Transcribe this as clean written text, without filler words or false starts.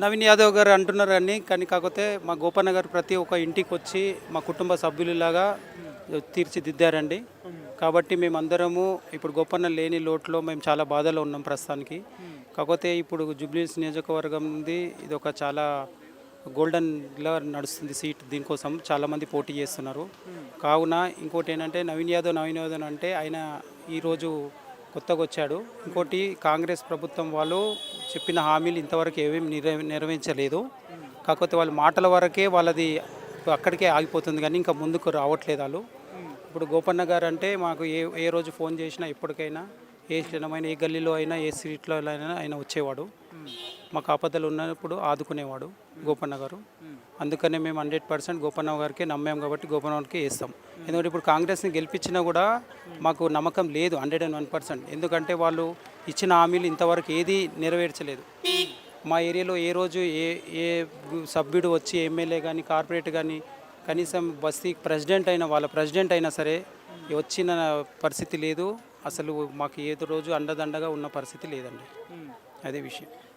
నవీన్ యాదవ్ గారు అంటున్నారు కానీ కాకపోతే మా గోపన్న గారు ప్రతి ఒక్క ఇంటికి వచ్చి మా కుటుంబ సభ్యులలాగా తీర్చిదిద్దారండి. కాబట్టి మేమందరము ఇప్పుడు గోపన్న లేని లోటులో మేము చాలా బాధలో ఉన్నాం ప్రస్తుతానికి. కాకపోతే ఇప్పుడు జూబ్లీహిల్స్ నియోజకవర్గం ఉంది, ఇది ఒక చాలా గోల్డెన్లా నడుస్తుంది సీట్. దీనికోసం చాలామంది పోటీ చేస్తున్నారు. కావున ఇంకోటి ఏంటంటే నవీన్ యాదవ్ అంటే ఆయన ఈరోజు కొత్తగా వచ్చాడు. ఇంకోటి కాంగ్రెస్ ప్రభుత్వం వాళ్ళు చెప్పిన హామీలు ఇంతవరకు ఏమేమి నెరవేర్చలేదు. కాకపోతే వాళ్ళ మాటల వరకే వాళ్ళది అక్కడికే ఆగిపోతుంది కానీ ఇంకా ముందుకు రావట్లేదు వాళ్ళు. ఇప్పుడు గోపన్న గారు అంటే మాకు ఏ ఏ రోజు ఫోన్ చేసినా ఎప్పటికైనా ఏ క్షణమైన ఏ గల్లీలో అయినా ఏ స్ట్రీట్లో అయినా ఆయన వచ్చేవాడు. మాకు ఆపదలు ఉన్నప్పుడు ఆదుకునేవాడు గోపన్న గారు. అందుకనే మేము 100% గోపన్న గారికి నమ్మాం కాబట్టి గోపన్న గారికి వేస్తాం. ఎందుకంటే ఇప్పుడు కాంగ్రెస్ని గెలిపించినా కూడా మాకు నమ్మకం లేదు 101%. ఎందుకంటే వాళ్ళు ఇచ్చిన హామీలు ఇంతవరకు ఏది నెరవేర్చలేదు. మా ఏరియాలో ఏ రోజు ఏ ఏ సభ్యుడు వచ్చి ఎమ్మెల్యే కానీ కార్పొరేట్ కానీ కనీసం బస్తీ వాళ్ళ ప్రెసిడెంట్ అయినా సరే వచ్చిన పరిస్థితి లేదు. అసలు మాకు ఏదో రోజు అండదండగా ఉన్న పరిస్థితి లేదండి. అదే విషయం.